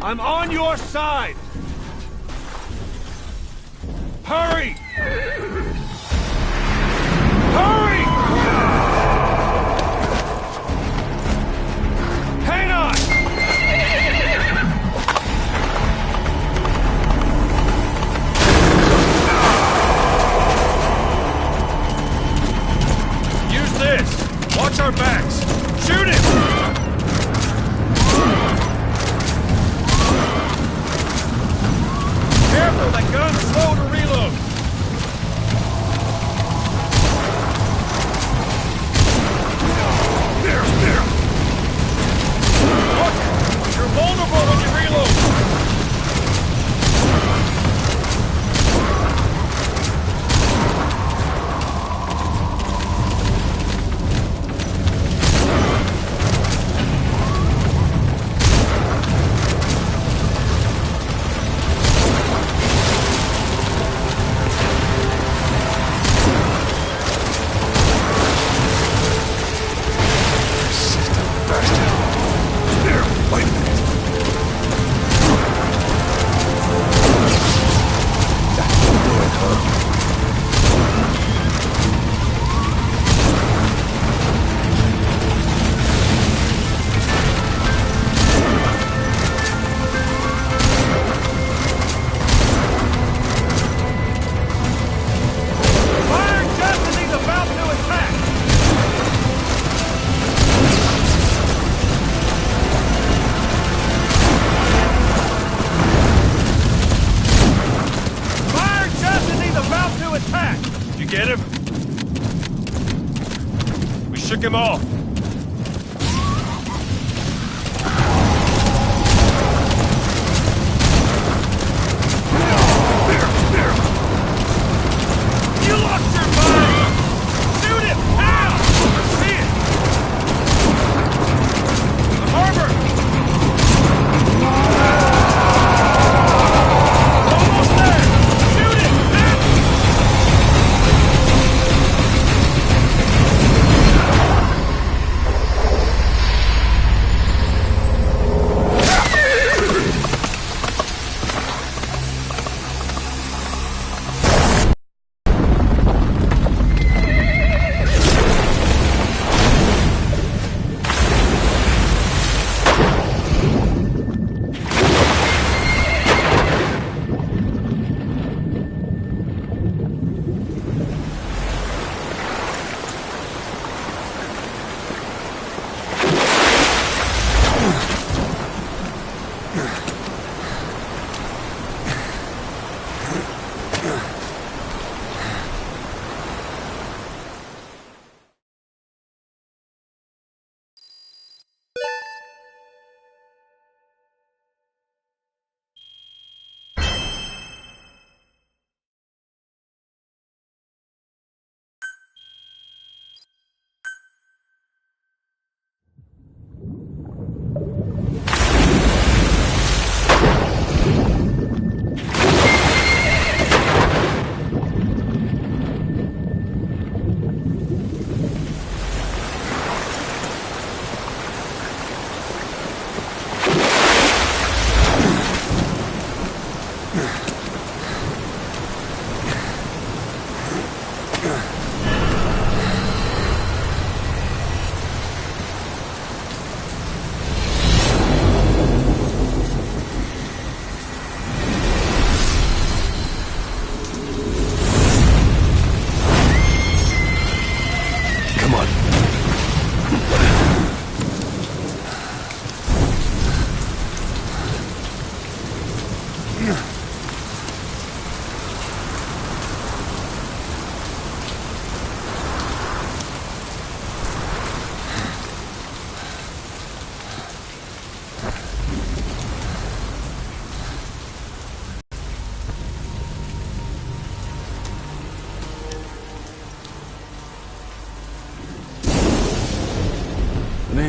I'm on your side! Hurry! Hurry! Hang on! Use this! Watch our backs! Shoot it! Careful, that gun's slow to reload! There! Look! You're vulnerable when you reload! Get him? We shook him off. There. You lost your mind! Shoot him! Now! See it! The harbor! Almost there! Shoot it! Now!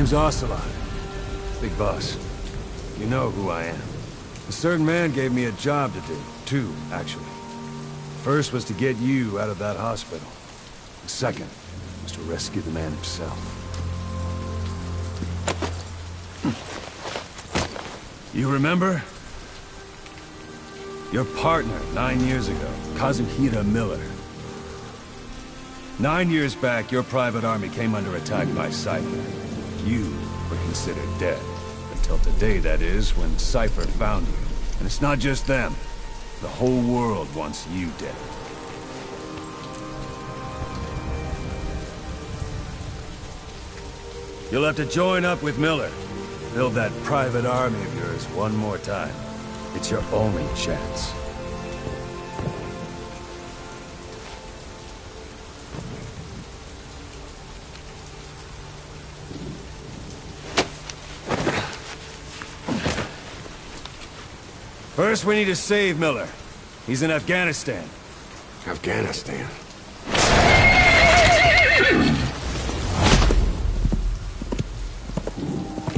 name's Ocelot. Big boss. You know who I am. A certain man gave me a job to do. Two, actually. First was to get you out of that hospital. The second was to rescue the man himself. You remember? Your partner 9 years ago, Kazuhira Miller. 9 years back, your private army came under attack by Cypher. You were considered dead. Until today, that is, when Cypher found you. And it's not just them. The whole world wants you dead. You'll have to join up with Miller. Build that private army of yours one more time. It's your only chance. First, we need to save Miller. He's in Afghanistan. Afghanistan?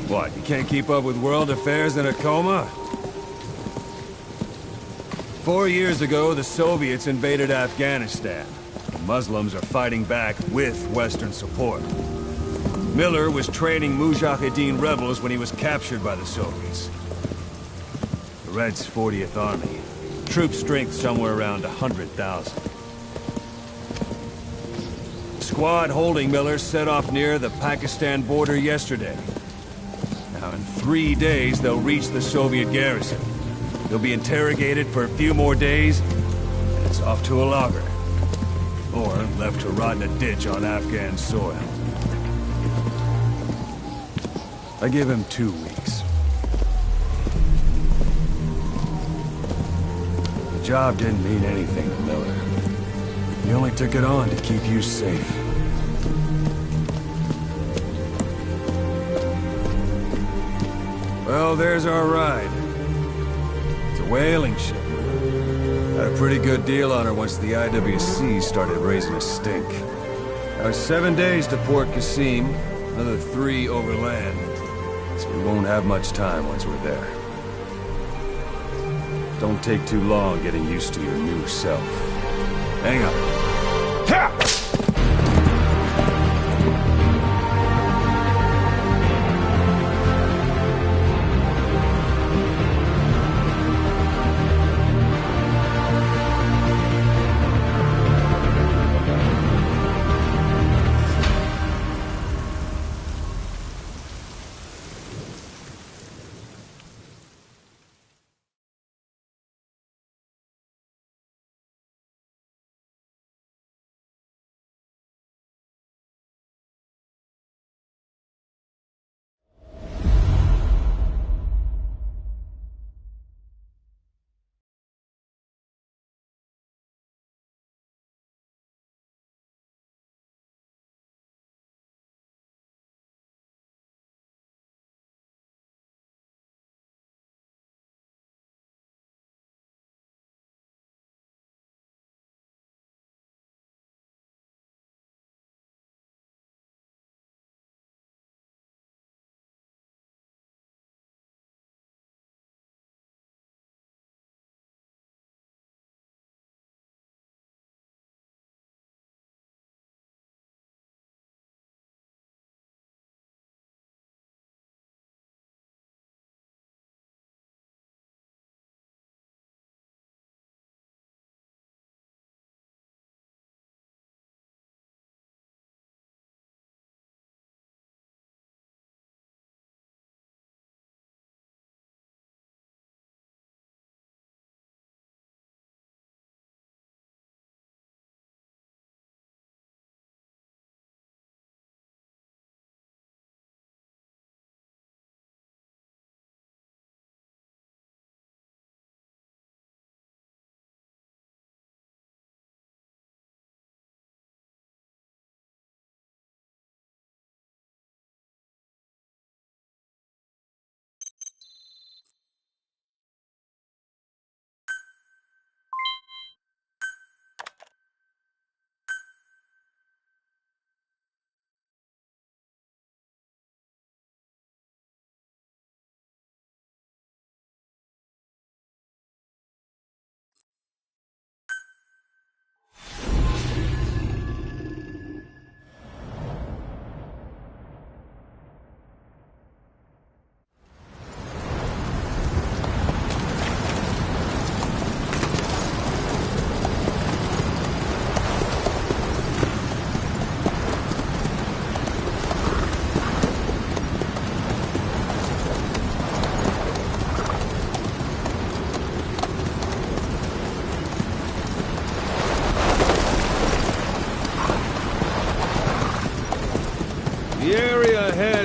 What, you can't keep up with world affairs in a coma? 4 years ago, the Soviets invaded Afghanistan. The Muslims are fighting back with Western support. Miller was training Mujahideen rebels when he was captured by the Soviets. The Reds' 40th Army. Troop strength somewhere around 100,000. The squad holding Miller set off near the Pakistan border yesterday. Now, in 3 days, they'll reach the Soviet garrison. They'll be interrogated for a few more days, and it's off to a lager. Or left to rot in a ditch on Afghan soil. I give him 2 weeks. The job didn't mean anything to Miller. He only took it on to keep you safe. Well, there's our ride. It's a whaling ship. Had a pretty good deal on her once the IWC started raising a stink. Now it's 7 days to Port Qasim, another 3 overland. So we won't have much time once we're there. Don't take too long getting used to your new self. Hang up. Ha!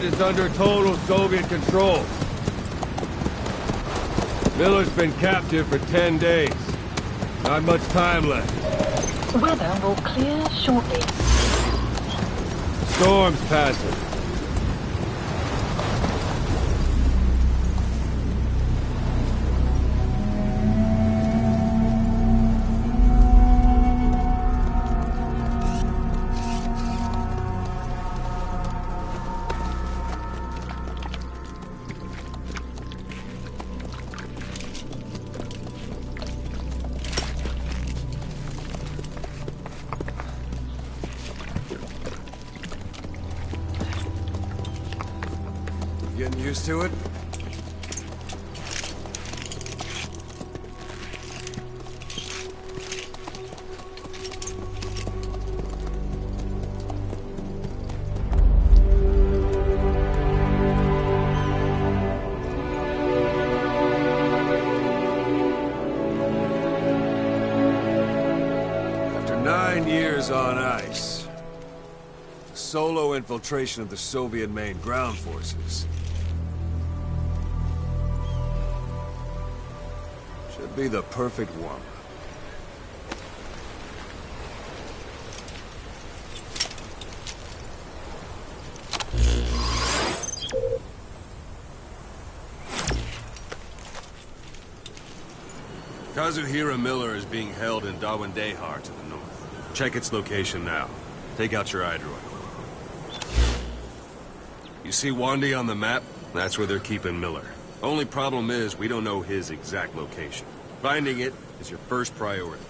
is under total Soviet control. Miller's been captive for 10 days. Not much time left. Weather will clear shortly. Storm's passing. Getting used to it? After 9 years on ice, solo infiltration of the Soviet main ground forces should be the perfect warm-up. Kazuhira Miller is being held in Dawandehar to the north. Check its location now. Take out your iDroid. You see Wandi on the map? That's where they're keeping Miller. Only problem is, we don't know his exact location. Finding it is your first priority.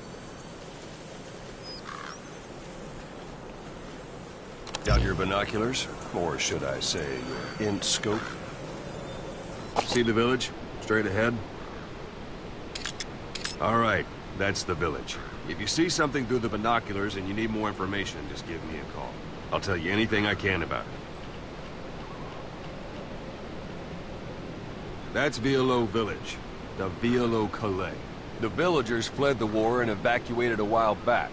Got your binoculars? Or should I say, your int scope? See the village? Straight ahead? All right, that's the village. If you see something through the binoculars and you need more information, just give me a call. I'll tell you anything I can about it. That's Violo Village, the Violo Calais. The villagers fled the war and evacuated a while back.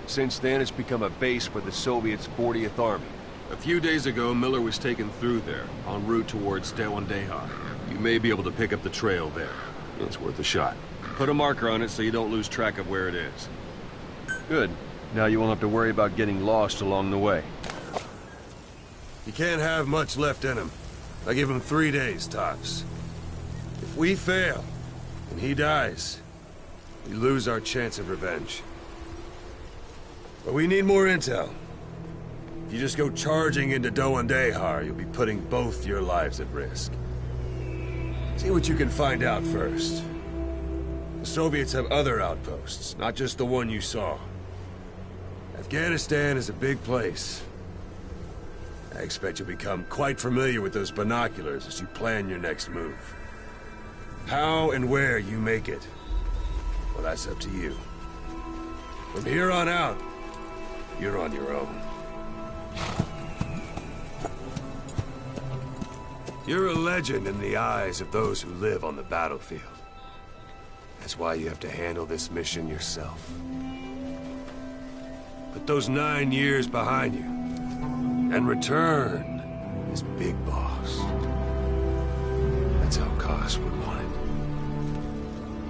Since then, it's become a base for the Soviets' 40th Army. A few days ago, Miller was taken through there, en route towards Dawandehar. You may be able to pick up the trail there. It's worth a shot. Put a marker on it so you don't lose track of where it is. Good. Now you won't have to worry about getting lost along the way. He can't have much left in him. I give him 3 days, tops. If we fail, and he dies, we lose our chance of revenge. But we need more intel. If you just go charging into Dawandehar, you'll be putting both your lives at risk. See what you can find out first. The Soviets have other outposts, not just the one you saw. Afghanistan is a big place. I expect you'll become quite familiar with those binoculars as you plan your next move. How and where you make it, well, that's up to you. From here on out, you're on your own. You're a legend in the eyes of those who live on the battlefield. That's why you have to handle this mission yourself. Put those 9 years behind you, and return as Big Boss. That's how Koss would want it.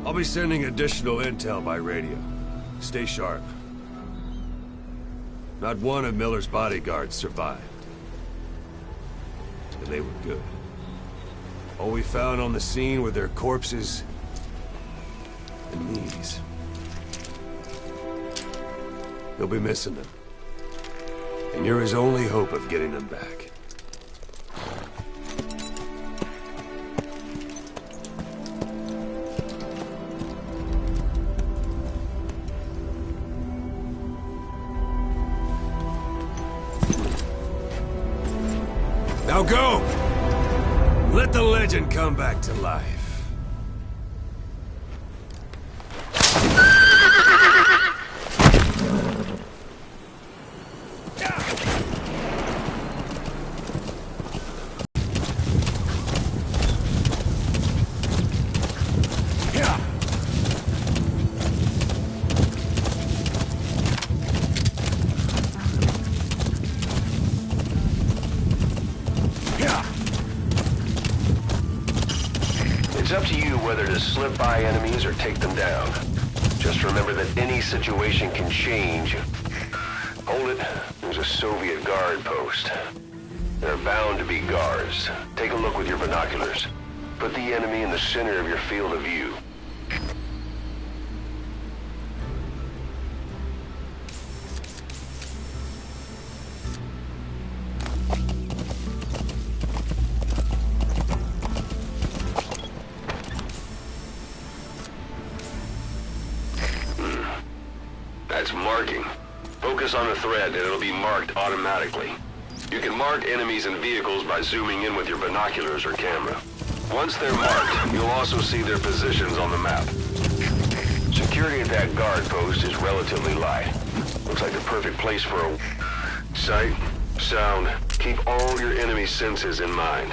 I'll be sending additional intel by radio. Stay sharp. Not one of Miller's bodyguards survived. And they were good. All we found on the scene were their corpses and knees. They'll be missing them. And you're his only hope of getting them back. Now go! Let the legend come back to life. Yeah! It's up to you whether to slip by enemies or take them down. Just remember that any situation can change. Hold it. There's a Soviet guard post. There are bound to be guards. Take a look with your binoculars. Put the enemy in the center of your field of view. That's marking. Focus on a thread and it'll be marked automatically. You can mark enemies and vehicles by zooming in with your binoculars or camera. Once they're marked, you'll also see their positions on the map. Security at that guard post is relatively light. Looks like the perfect place for a sight, sound. Keep all your enemy senses in mind.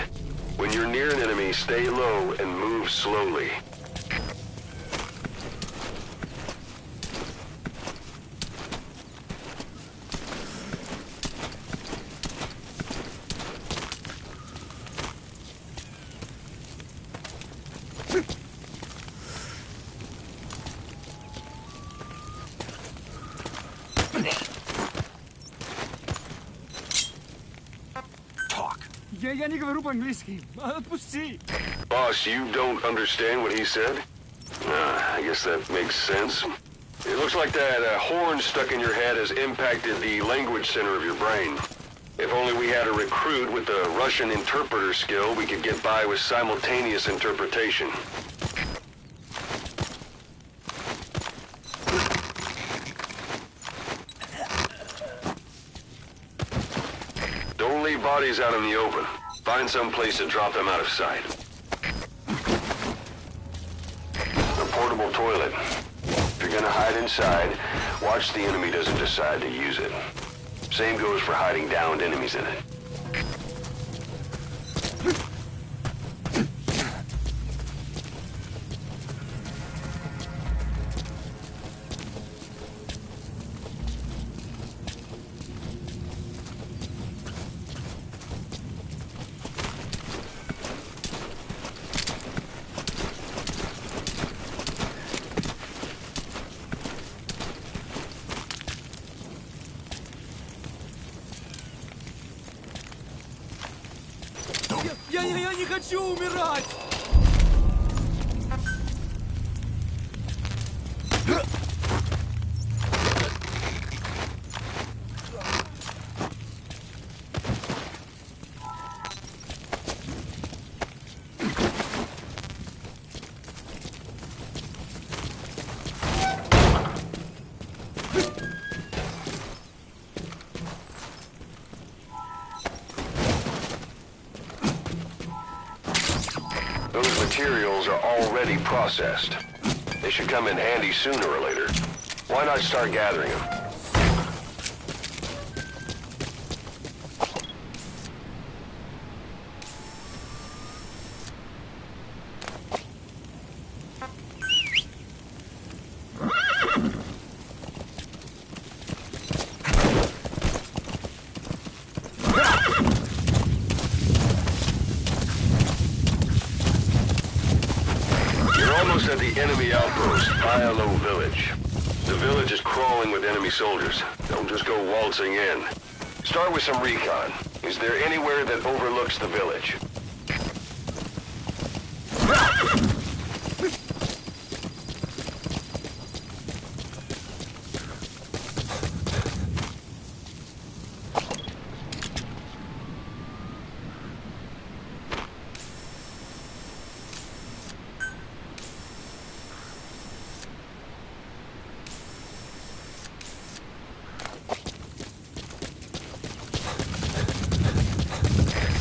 When you're near an enemy, stay low and move slowly. Я не говорю по-английски. Отпусти. Boss, you don't understand what he said? I guess that makes sense. It looks like that horn stuck in your head has impacted the language center of your brain. If only we had a recruit with the Russian interpreter skill, we could get by with simultaneous interpretation. Don't leave bodies out in the open. Find some place to drop them out of sight. A portable toilet. If you're gonna hide inside, watch the enemy doesn't decide to use it. Same goes for hiding downed enemies in it. Я не хочу умирать! Those materials are already processed. They should come in handy sooner or later. Why not start gathering them? Almost at the enemy outpost, Pyalo Village. The village is crawling with enemy soldiers. Don't just go waltzing in. Start with some recon. Is there anywhere that overlooks the village?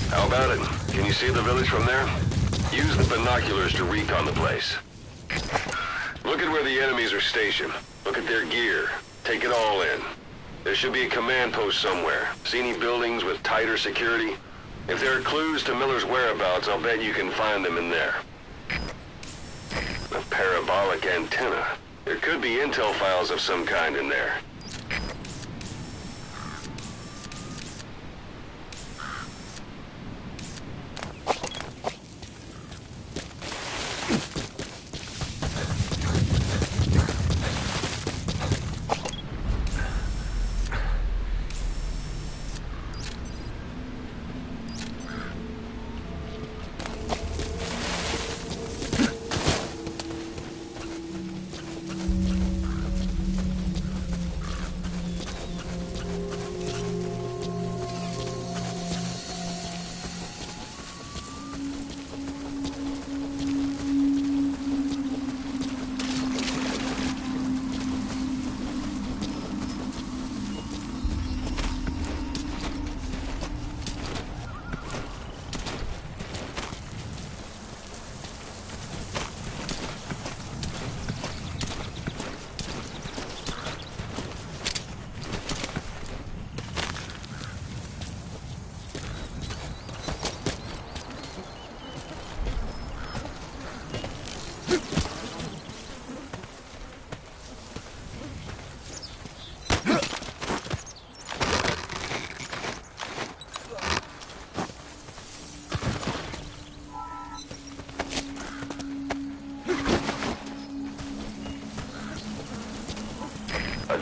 How about it? Can you see the village from there? Use the binoculars to recon the place. Look at where the enemies are stationed. Look at their gear. Take it all in. There should be a command post somewhere. See any buildings with tighter security? If there are clues to Miller's whereabouts, I'll bet you can find them in there. A parabolic antenna. There could be intel files of some kind in there.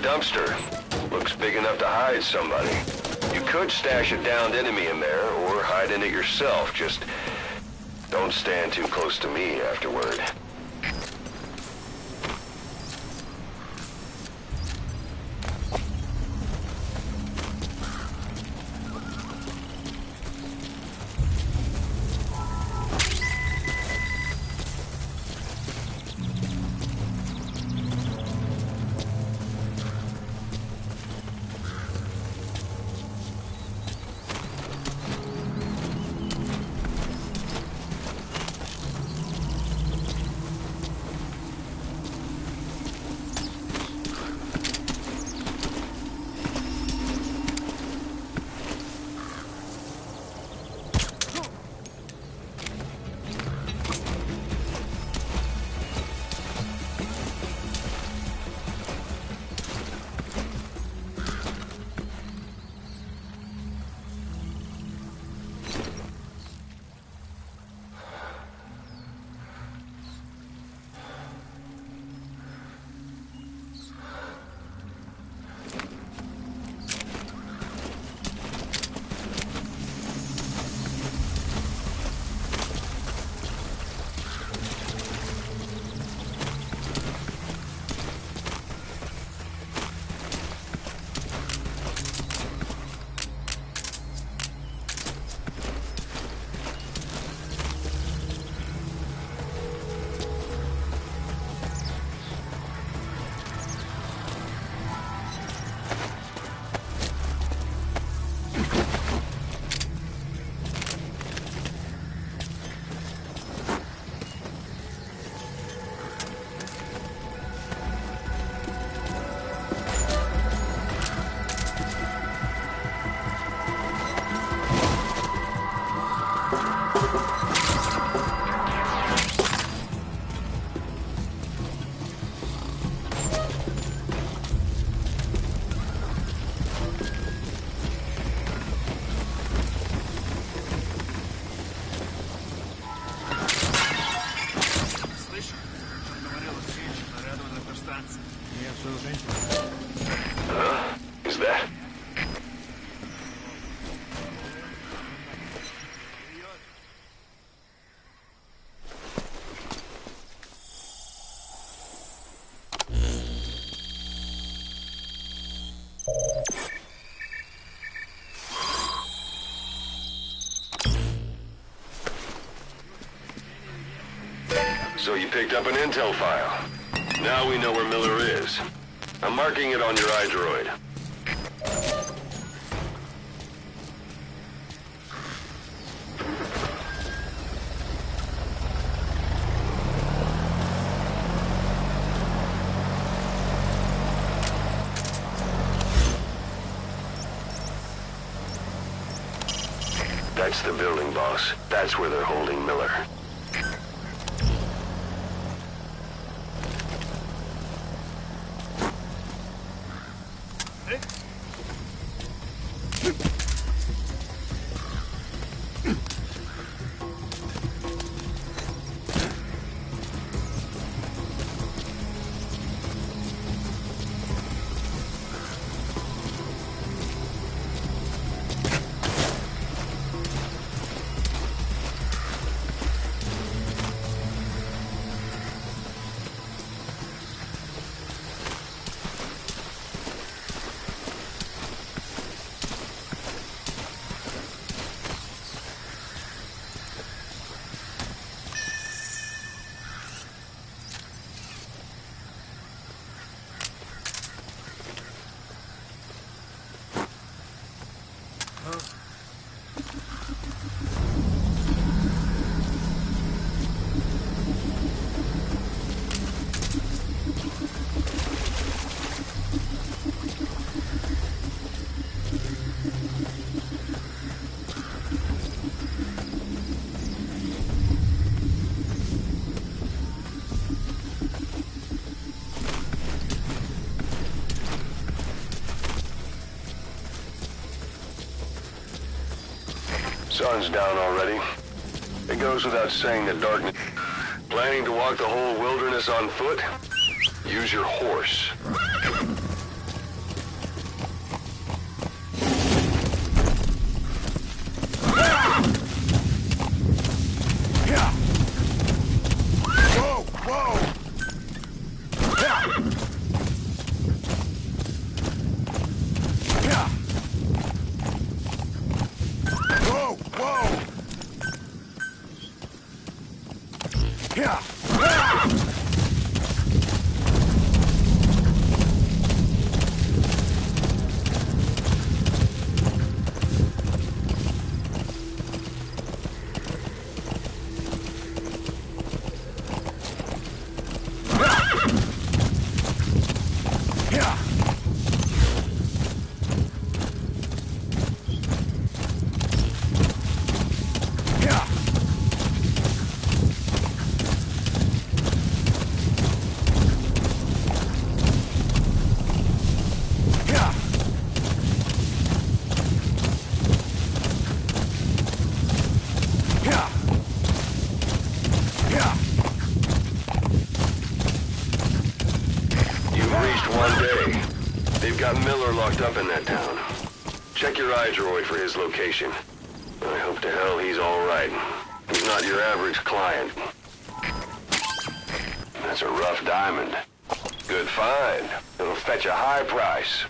dumpster. Looks big enough to hide somebody. You could stash a downed enemy in there, or hide in it yourself. Just don't stand too close to me afterward. Is that? So you picked up an intel file. Now we know where Miller is. I'm marking it on your iDroid. That's the building, boss. That's where they're holding Miller. Sun's down already. It goes without saying that darkness... Planning to walk the whole wilderness on foot? Use your horse. one day. They've got Miller locked up in that town. Check your iDroid for his location. I hope to hell he's all right. He's not your average client. That's a rough diamond. Good find. It'll fetch a high price.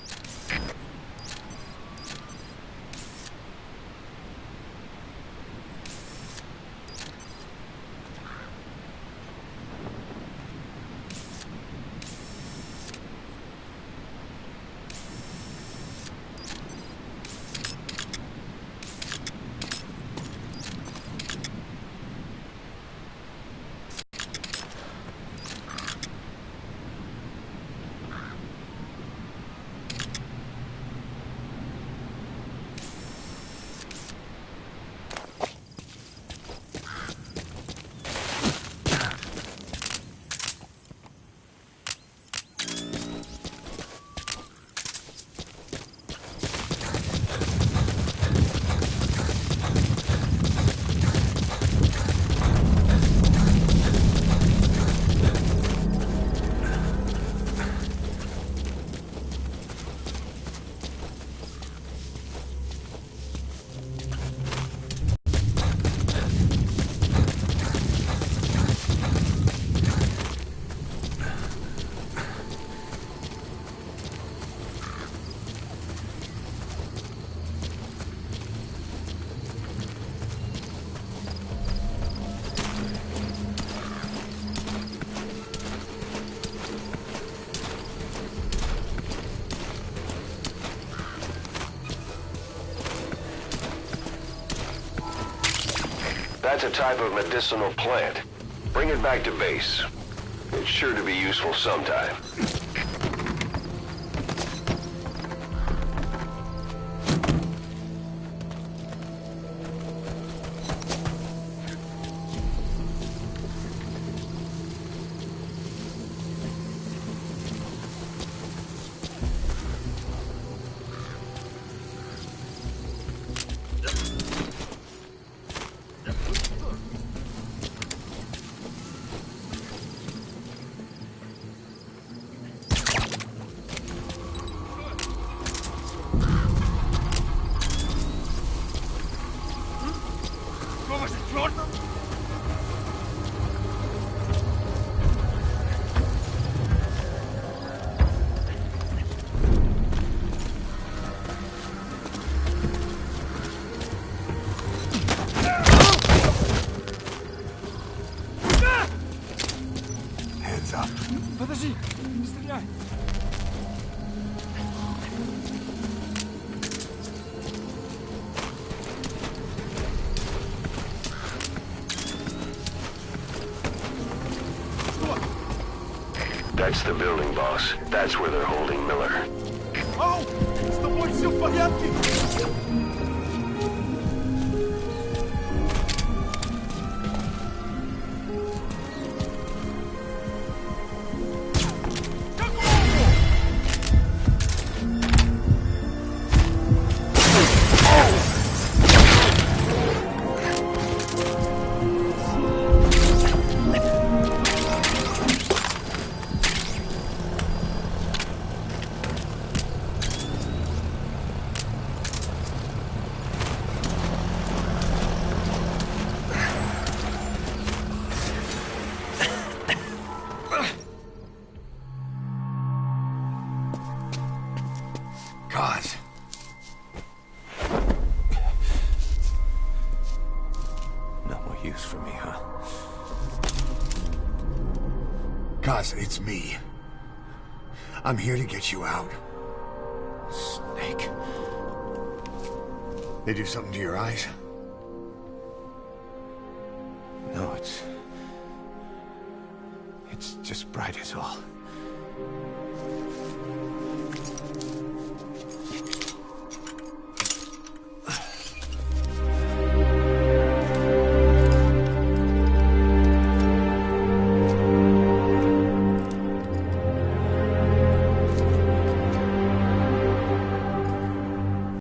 That's a type of medicinal plant. Bring it back to base. It's sure to be useful sometime. Подожди, не стреляй. That's the building, boss. That's where they're holding Miller. Ау! С тобой все в порядке? God. No more use for me, huh? Kaz, it's me. I'm here to get you out. Snake. They do something to your eyes? No, it's just bright as all.